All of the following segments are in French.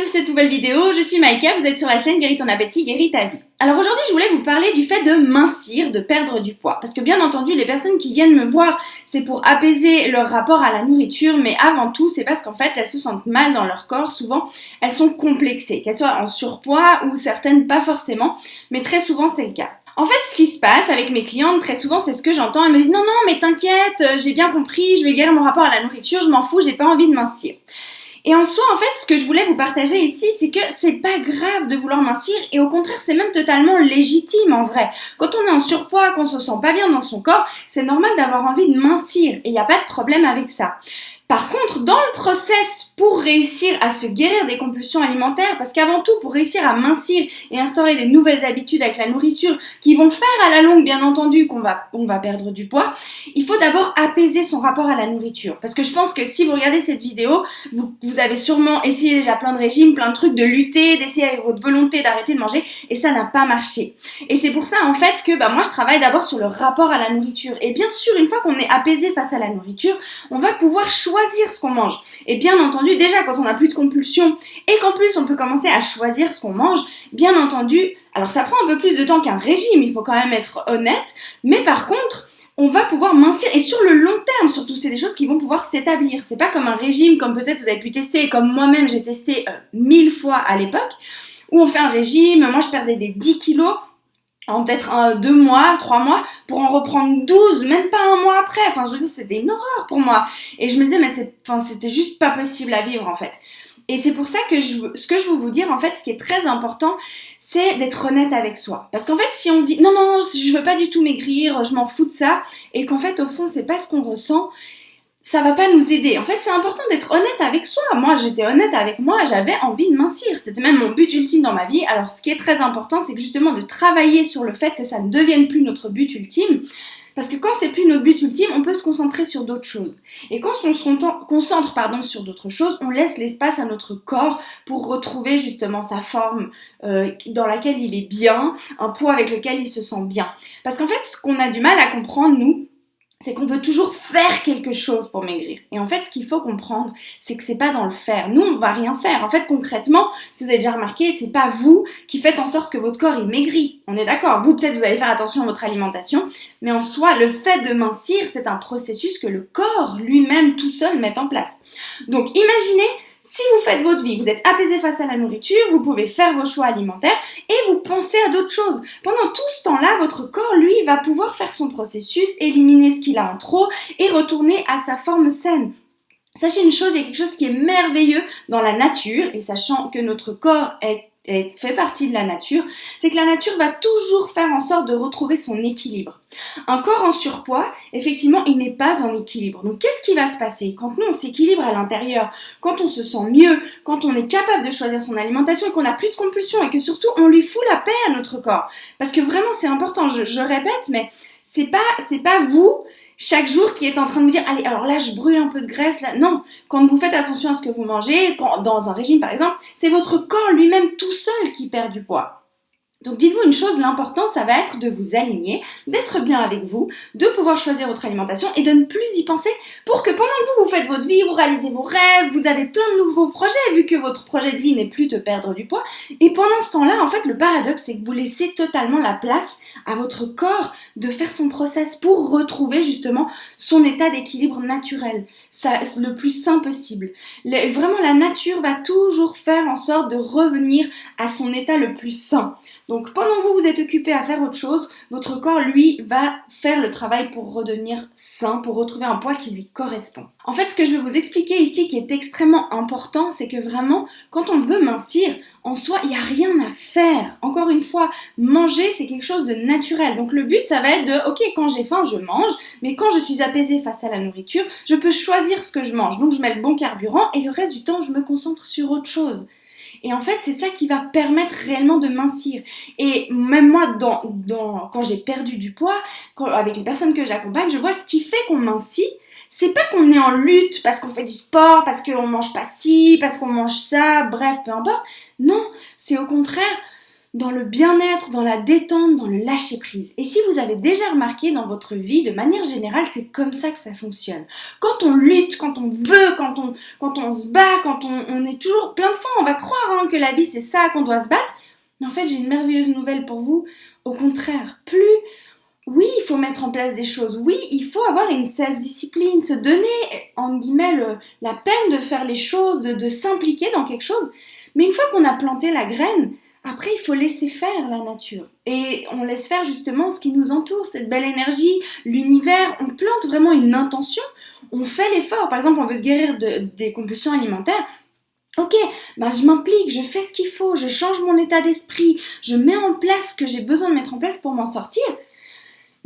de cette nouvelle vidéo, je suis Maïka, vous êtes sur la chaîne Guéris ton appétit, guéris ta vie. Alors aujourd'hui je voulais vous parler du fait de mincir, de perdre du poids. Parce que bien entendu les personnes qui viennent me voir, c'est pour apaiser leur rapport à la nourriture, mais avant tout c'est parce qu'en fait elles se sentent mal dans leur corps, souvent elles sont complexées, qu'elles soient en surpoids ou certaines pas forcément, mais très souvent c'est le cas. En fait, ce qui se passe avec mes clientes, très souvent, c'est ce que j'entends. Elles me disent « Non, mais t'inquiète, j'ai bien compris, je vais guérir mon rapport à la nourriture, je m'en fous, j'ai pas envie de mincir. » Et en soi, en fait, ce que je voulais vous partager ici, c'est que c'est pas grave de vouloir mincir et au contraire, c'est même totalement légitime en vrai. Quand on est en surpoids, qu'on se sent pas bien dans son corps, c'est normal d'avoir envie de mincir et il n'y a pas de problème avec ça. Par contre, dans le process pour réussir à se guérir des compulsions alimentaires, parce qu'avant tout, pour réussir à mincir et instaurer des nouvelles habitudes avec la nourriture qui vont faire à la longue, bien entendu, qu'on va perdre du poids, il faut d'abord apaiser son rapport à la nourriture. Parce que je pense que si vous regardez cette vidéo, vous avez sûrement essayé déjà plein de régimes, plein de trucs, de lutter, d'essayer avec votre volonté d'arrêter de manger, et ça n'a pas marché. Et c'est pour ça, en fait, que moi, je travaille d'abord sur le rapport à la nourriture. Et bien sûr, une fois qu'on est apaisé face à la nourriture, on va pouvoir choisir ce qu'on mange. Et bien entendu, déjà quand on n'a plus de compulsion et qu'en plus on peut commencer à choisir ce qu'on mange, bien entendu, alors ça prend un peu plus de temps qu'un régime, il faut quand même être honnête, mais par contre, on va pouvoir mincir et sur le long terme surtout, c'est des choses qui vont pouvoir s'établir. C'est pas comme un régime comme peut-être vous avez pu tester et comme moi-même j'ai testé 1000 fois à l'époque, où on fait un régime, moi je perdais des 10 kilos, en peut-être 2 mois, 3 mois, pour en reprendre 12, même pas un mois après. Enfin, je veux dire, c'était une horreur pour moi. Et je me disais, mais c'était juste pas possible à vivre, en fait. Et c'est pour ça que ce que je veux vous dire, en fait, ce qui est très important, c'est d'être honnête avec soi. Parce qu'en fait, si on se dit, non, je veux pas du tout maigrir, je m'en fous de ça, et qu'en fait, au fond, c'est pas ce qu'on ressent, ça va pas nous aider. En fait, c'est important d'être honnête avec soi. Moi, j'étais honnête avec moi, j'avais envie de mincir. C'était même mon but ultime dans ma vie. Alors, ce qui est très important, c'est que justement de travailler sur le fait que ça ne devienne plus notre but ultime. Parce que quand c'est plus notre but ultime, on peut se concentrer sur d'autres choses. Et quand on se concentre sur d'autres choses, on laisse l'espace à notre corps pour retrouver justement sa forme dans laquelle il est bien, un poids avec lequel il se sent bien. Parce qu'en fait, ce qu'on a du mal à comprendre, nous, c'est qu'on veut toujours faire quelque chose pour maigrir. Et en fait, ce qu'il faut comprendre, c'est que c'est pas dans le faire. Nous, on va rien faire. En fait, concrètement, si vous avez déjà remarqué, c'est pas vous qui faites en sorte que votre corps il maigrit. On est d'accord. Vous, peut-être, vous allez faire attention à votre alimentation. Mais en soi, le fait de mincir, c'est un processus que le corps lui-même tout seul met en place. Donc, imaginez, si vous faites votre vie, vous êtes apaisé face à la nourriture, vous pouvez faire vos choix alimentaires et vous pensez à d'autres choses. Pendant tout ce temps-là, votre corps, lui, va pouvoir faire son processus, éliminer ce qu'il a en trop et retourner à sa forme saine. Sachez une chose, il y a quelque chose qui est merveilleux dans la nature, et sachant que notre corps fait partie de la nature, c'est que la nature va toujours faire en sorte de retrouver son équilibre. Un corps en surpoids, effectivement, il n'est pas en équilibre. Donc, qu'est-ce qui va se passer quand nous, on s'équilibre à l'intérieur, quand on se sent mieux, quand on est capable de choisir son alimentation et qu'on n'a plus de compulsion et que surtout, on lui fout la paix à notre corps. Parce que vraiment, c'est important, je répète, mais c'est pas vous chaque jour qui est en train de vous dire « Allez, alors là, je brûle un peu de graisse. » là. Non, quand vous faites attention à ce que vous mangez, dans un régime par exemple, c'est votre corps lui-même tout seul qui perd du poids. Donc dites-vous une chose, l'important ça va être de vous aligner, d'être bien avec vous, de pouvoir choisir votre alimentation et de ne plus y penser pour que pendant que vous faites votre vie, vous réalisez vos rêves, vous avez plein de nouveaux projets vu que votre projet de vie n'est plus de perdre du poids. Et pendant ce temps-là, en fait, le paradoxe c'est que vous laissez totalement la place à votre corps de faire son process pour retrouver justement son état d'équilibre naturel, le plus sain possible. Vraiment, la nature va toujours faire en sorte de revenir à son état le plus sain. Donc pendant que vous êtes occupé à faire autre chose, votre corps, lui, va faire le travail pour redevenir sain, pour retrouver un poids qui lui correspond. En fait, ce que je vais vous expliquer ici qui est extrêmement important, c'est que vraiment, quand on veut mincir, en soi, il n'y a rien à faire. Encore une fois, manger, c'est quelque chose de naturel. Donc le but, ça va être de, ok, quand j'ai faim, je mange, mais quand je suis apaisée face à la nourriture, je peux choisir ce que je mange. Donc je mets le bon carburant et le reste du temps, je me concentre sur autre chose. Et en fait, c'est ça qui va permettre réellement de mincir. Et même moi, quand j'ai perdu du poids, avec les personnes que j'accompagne, je vois ce qui fait qu'on mincit. C'est pas qu'on est en lutte parce qu'on fait du sport, parce qu'on mange pas ci, parce qu'on mange ça, bref, peu importe. Non, c'est au contraire dans le bien-être, dans la détente, dans le lâcher-prise. Et si vous avez déjà remarqué dans votre vie, de manière générale, c'est comme ça que ça fonctionne. Quand on lutte, quand on veut, quand on se bat, quand on est toujours... Plein de fois, on va croire que la vie, c'est ça, qu'on doit se battre. Mais en fait, j'ai une merveilleuse nouvelle pour vous. Au contraire, oui, il faut mettre en place des choses. Oui, il faut avoir une self-discipline, se donner, en guillemets, la peine de faire les choses, de s'impliquer dans quelque chose. Mais une fois qu'on a planté la graine, après, il faut laisser faire la nature. Et on laisse faire justement ce qui nous entoure, cette belle énergie, l'univers. On plante vraiment une intention, on fait l'effort. Par exemple, on veut se guérir des compulsions alimentaires. Ok, je m'implique, je fais ce qu'il faut, je change mon état d'esprit, je mets en place ce que j'ai besoin de mettre en place pour m'en sortir.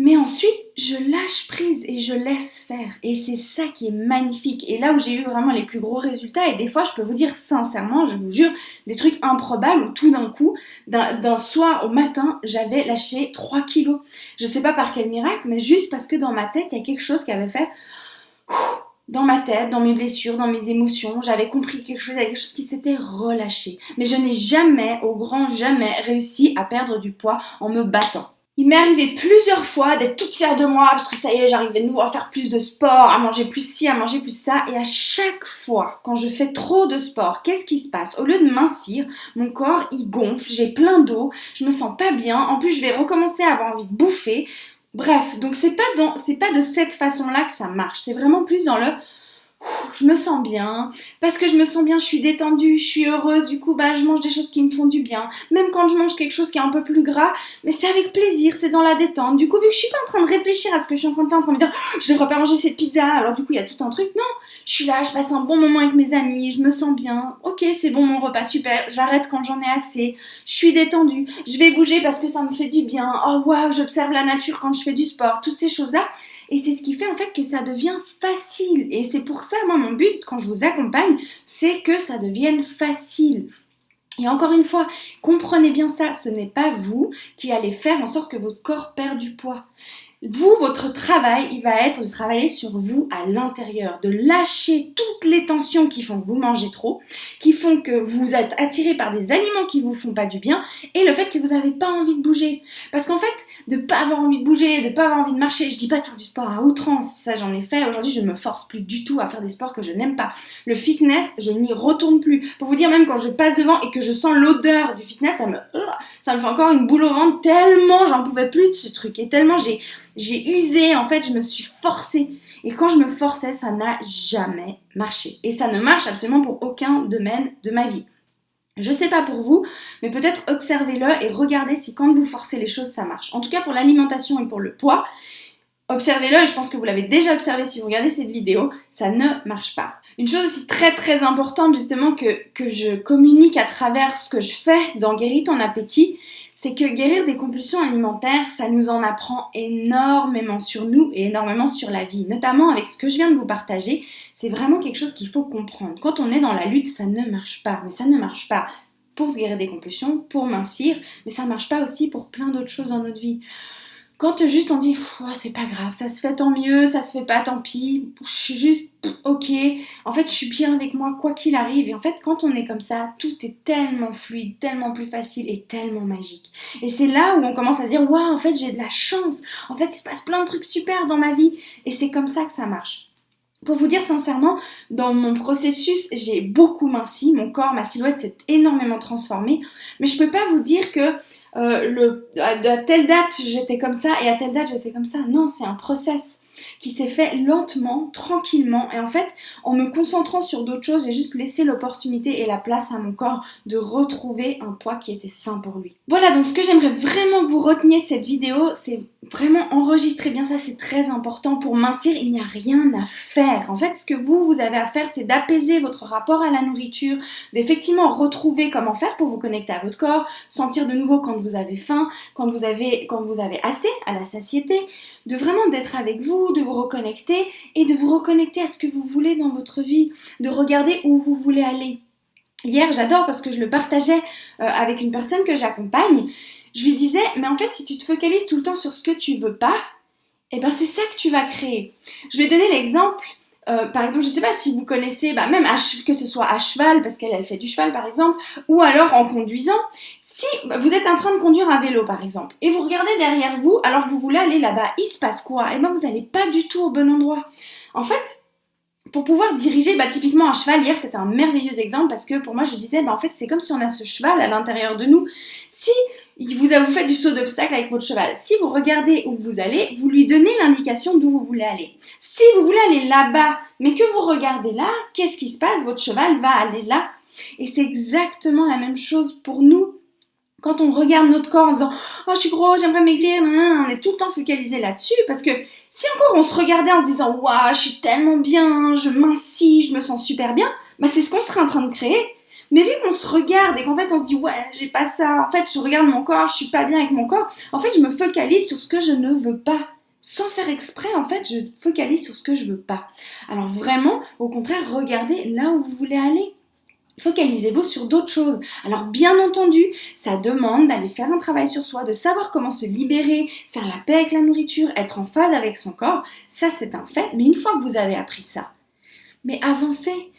Mais ensuite, je lâche prise et je laisse faire. Et c'est ça qui est magnifique. Et là où j'ai eu vraiment les plus gros résultats, et des fois, je peux vous dire sincèrement, je vous jure, des trucs improbables où tout d'un coup, d'un soir au matin, j'avais lâché 3 kilos. Je sais pas par quel miracle, mais juste parce que dans ma tête, il y a quelque chose qui avait fait... Dans ma tête, dans mes blessures, dans mes émotions, j'avais compris quelque chose, il y avait quelque chose qui s'était relâché. Mais je n'ai jamais, au grand jamais, réussi à perdre du poids en me battant. Il m'est arrivé plusieurs fois d'être toute fière de moi parce que ça y est, j'arrivais de nouveau à faire plus de sport, à manger plus ci, à manger plus ça. Et à chaque fois, quand je fais trop de sport, qu'est-ce qui se passe? Au lieu de mincir, mon corps, il gonfle, j'ai plein d'eau, je me sens pas bien. En plus, je vais recommencer à avoir envie de bouffer. Bref, donc c'est pas de cette façon-là que ça marche. C'est vraiment plus dans le... Je me sens bien, parce que je me sens bien, je suis détendue, je suis heureuse, du coup je mange des choses qui me font du bien, même quand je mange quelque chose qui est un peu plus gras, mais c'est avec plaisir, c'est dans la détente, du coup vu que je suis pas en train de réfléchir à ce que je suis en train de faire, en train de me dire je devrais pas manger cette pizza, alors du coup il y a tout un truc, non, je suis là, je passe un bon moment avec mes amis, je me sens bien, ok c'est bon mon repas, super, j'arrête quand j'en ai assez, je suis détendue, je vais bouger parce que ça me fait du bien, oh waouh, j'observe la nature quand je fais du sport, toutes ces choses-là. Et c'est ce qui fait en fait que ça devient facile. Et c'est pour ça, moi, mon but, quand je vous accompagne, c'est que ça devienne facile. Et encore une fois, comprenez bien ça, ce n'est pas vous qui allez faire en sorte que votre corps perde du poids. Vous, votre travail, il va être de travailler sur vous à l'intérieur, de lâcher toutes les tensions qui font que vous mangez trop, qui font que vous êtes attiré par des aliments qui vous font pas du bien, et le fait que vous n'avez pas envie de bouger. Parce qu'en fait, de pas avoir envie de bouger, de pas avoir envie de marcher, je dis pas de faire du sport à outrance, ça j'en ai fait, aujourd'hui je ne me force plus du tout à faire des sports que je n'aime pas. Le fitness, je n'y retourne plus. Pour vous dire, même quand je passe devant et que je sens l'odeur du fitness, ça me fait encore une boule au ventre tellement j'en pouvais plus de ce truc, et tellement j'ai usé, en fait, je me suis forcée. Et quand je me forçais, ça n'a jamais marché. Et ça ne marche absolument pour aucun domaine de ma vie. Je sais pas pour vous, mais peut-être observez-le et regardez si quand vous forcez les choses, ça marche. En tout cas, pour l'alimentation et pour le poids, observez-le, et je pense que vous l'avez déjà observé si vous regardez cette vidéo, ça ne marche pas. Une chose aussi très très importante justement que je communique à travers ce que je fais dans Guéris ton appétit, c'est que guérir des compulsions alimentaires, ça nous en apprend énormément sur nous et énormément sur la vie. Notamment avec ce que je viens de vous partager, c'est vraiment quelque chose qu'il faut comprendre. Quand on est dans la lutte, ça ne marche pas. Mais ça ne marche pas pour se guérir des compulsions, pour mincir, mais ça ne marche pas aussi pour plein d'autres choses dans notre vie. Quand juste on dit oh, c'est pas grave, ça se fait tant mieux, ça se fait pas tant pis, je suis juste ok, en fait je suis bien avec moi quoi qu'il arrive. Et en fait quand on est comme ça, tout est tellement fluide, tellement plus facile et tellement magique. Et c'est là où on commence à se dire waouh, en fait j'ai de la chance, en fait il se passe plein de trucs super dans ma vie. Et c'est comme ça que ça marche. Pour vous dire sincèrement, dans mon processus, j'ai beaucoup minci, mon corps, ma silhouette s'est énormément transformée, mais je peux pas vous dire que à telle date j'étais comme ça et à telle date j'étais comme ça. Non, c'est un process qui s'est fait lentement, tranquillement, et en fait, en me concentrant sur d'autres choses, j'ai juste laissé l'opportunité et la place à mon corps de retrouver un poids qui était sain pour lui. Voilà, donc ce que j'aimerais vraiment que vous reteniez de cette vidéo, c'est vraiment enregistrer bien ça, c'est très important. Pour mincir, il n'y a rien à faire. En fait, ce que vous avez à faire, c'est d'apaiser votre rapport à la nourriture, d'effectivement retrouver comment faire pour vous connecter à votre corps, sentir de nouveau quand vous avez faim, quand vous avez assez, à la satiété, de vraiment d'être avec vous, de vous reconnecter et de vous reconnecter à ce que vous voulez dans votre vie, de regarder où vous voulez aller. Hier, j'adore parce que je le partageais avec une personne que j'accompagne. Je lui disais, mais en fait, si tu te focalises tout le temps sur ce que tu veux pas, eh ben c'est ça que tu vas créer. Je vais donner l'exemple Par exemple, je ne sais pas si vous connaissez, même que ce soit à cheval, parce qu'elle fait du cheval par exemple, ou alors en conduisant. Si vous êtes en train de conduire un vélo par exemple, et vous regardez derrière vous, alors vous voulez aller là-bas, il se passe quoi? Vous n'allez pas du tout au bon endroit. En fait, pour pouvoir diriger, typiquement un cheval, hier c'était un merveilleux exemple parce que pour moi je disais, en fait c'est comme si on a ce cheval à l'intérieur de nous. Si vous faites du saut d'obstacle avec votre cheval, si vous regardez où vous allez, vous lui donnez l'indication d'où vous voulez aller. Si vous voulez aller là-bas, mais que vous regardez là, qu'est-ce qui se passe? Votre cheval va aller là. Et c'est exactement la même chose pour nous. Quand on regarde notre corps en disant « Oh, je suis gros, j'aimerais maigrir », on est tout le temps focalisé là-dessus parce que si encore on se regardait en se disant « Waouh, je suis tellement bien, je mincis, je me sens super bien », c'est ce qu'on serait en train de créer. Mais vu qu'on se regarde et qu'en fait on se dit « Ouais, j'ai pas ça, en fait je regarde mon corps, je suis pas bien avec mon corps », en fait je me focalise sur ce que je ne veux pas. Sans faire exprès, en fait, je focalise sur ce que je veux pas. Alors vraiment, au contraire, regardez là où vous voulez aller. Focalisez-vous sur d'autres choses. Alors bien entendu, ça demande d'aller faire un travail sur soi, de savoir comment se libérer, faire la paix avec la nourriture, être en phase avec son corps. Ça, c'est un fait. Mais une fois que vous avez appris ça, mais avancez.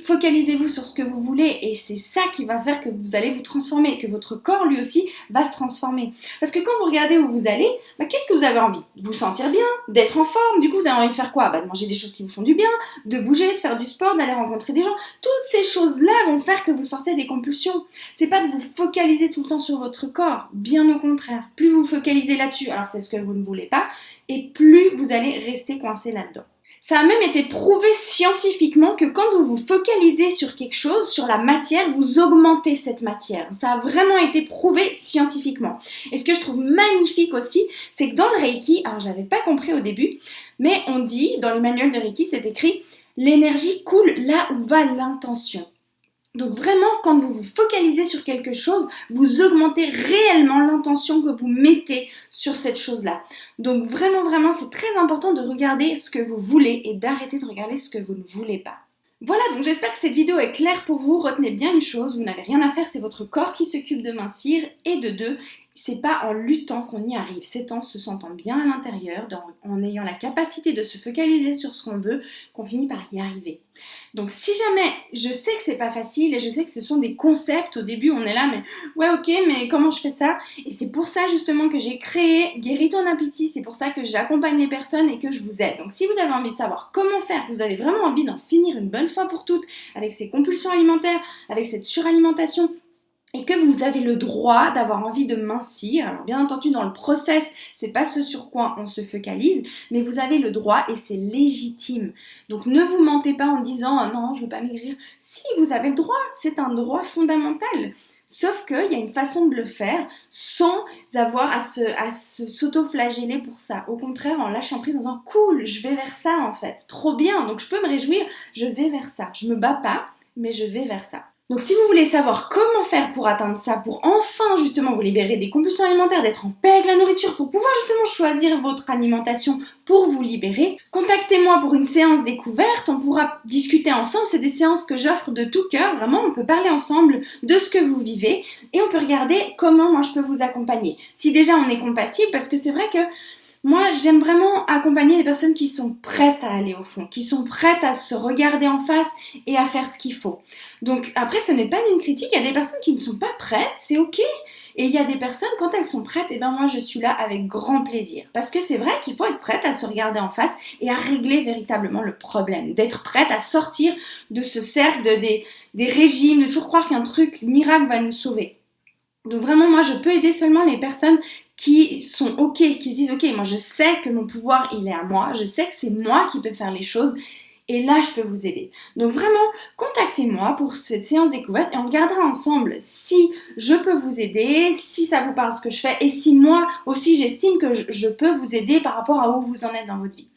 Focalisez-vous sur ce que vous voulez et c'est ça qui va faire que vous allez vous transformer, que votre corps lui aussi va se transformer. Parce que quand vous regardez où vous allez, qu'est-ce que vous avez envie? De vous sentir bien, d'être en forme, du coup vous avez envie de faire quoi? De manger des choses qui vous font du bien, de bouger, de faire du sport, d'aller rencontrer des gens. Toutes ces choses-là vont faire que vous sortez des compulsions. C'est pas de vous focaliser tout le temps sur votre corps, bien au contraire. Plus vous focalisez là-dessus, alors c'est ce que vous ne voulez pas, et plus vous allez rester coincé là-dedans. Ça a même été prouvé scientifiquement que quand vous vous focalisez sur quelque chose, sur la matière, vous augmentez cette matière. Ça a vraiment été prouvé scientifiquement. Et ce que je trouve magnifique aussi, c'est que dans le Reiki, alors je l'avais pas compris au début, mais on dit, dans le manuel de Reiki, c'est écrit « L'énergie coule là où va l'intention ». Donc vraiment, quand vous vous focalisez sur quelque chose, vous augmentez réellement l'intention que vous mettez sur cette chose-là. Donc vraiment, c'est très important de regarder ce que vous voulez et d'arrêter de regarder ce que vous ne voulez pas. Voilà, donc j'espère que cette vidéo est claire pour vous. Retenez bien une chose, vous n'avez rien à faire, c'est votre corps qui s'occupe de mincir. Et de deux, c'est pas en luttant qu'on y arrive, c'est en se sentant bien à l'intérieur, en ayant la capacité de se focaliser sur ce qu'on veut, qu'on finit par y arriver. Donc si jamais, je sais que c'est pas facile et je sais que ce sont des concepts, au début on est là mais ouais ok mais comment je fais ça? Et c'est pour ça justement que j'ai créé Guéris ton appétit, c'est pour ça que j'accompagne les personnes et que je vous aide. Donc si vous avez envie de savoir comment faire, que vous avez vraiment envie d'en finir une bonne fois pour toutes avec ces compulsions alimentaires, avec cette suralimentation, et que vous avez le droit d'avoir envie de mincir. Alors bien entendu dans le process, c'est pas ce sur quoi on se focalise, mais vous avez le droit et c'est légitime. Donc ne vous mentez pas en disant non, je veux pas maigrir. Si vous avez le droit, c'est un droit fondamental. Sauf qu'il y a une façon de le faire sans avoir à s'auto-flageller pour ça. Au contraire, en lâchant prise, en disant cool, je vais vers ça en fait, trop bien, donc je peux me réjouir, je vais vers ça. Je me bats pas, mais je vais vers ça. Donc si vous voulez savoir comment faire pour atteindre ça, pour enfin justement vous libérer des compulsions alimentaires, d'être en paix avec la nourriture, pour pouvoir justement choisir votre alimentation pour vous libérer, contactez-moi pour une séance découverte, on pourra discuter ensemble, c'est des séances que j'offre de tout cœur, vraiment on peut parler ensemble de ce que vous vivez et on peut regarder comment moi je peux vous accompagner. Si déjà on est compatible, parce que c'est vrai que moi, j'aime vraiment accompagner les personnes qui sont prêtes à aller au fond, qui sont prêtes à se regarder en face et à faire ce qu'il faut. Donc après, ce n'est pas une critique, il y a des personnes qui ne sont pas prêtes, c'est ok. Et il y a des personnes, quand elles sont prêtes, moi je suis là avec grand plaisir. Parce que c'est vrai qu'il faut être prête à se regarder en face et à régler véritablement le problème. D'être prête à sortir de ce cercle des régimes, de toujours croire qu'un truc miracle va nous sauver. Donc vraiment, moi je peux aider seulement les personnes qui sont ok, qui se disent ok, moi je sais que mon pouvoir il est à moi, je sais que c'est moi qui peux faire les choses et là je peux vous aider. Donc vraiment, contactez-moi pour cette séance découverte et on regardera ensemble si je peux vous aider, si ça vous parle ce que je fais et si moi aussi j'estime que je peux vous aider par rapport à où vous en êtes dans votre vie.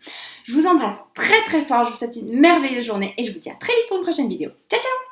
Je vous embrasse très très fort, je vous souhaite une merveilleuse journée et je vous dis à très vite pour une prochaine vidéo. Ciao ciao!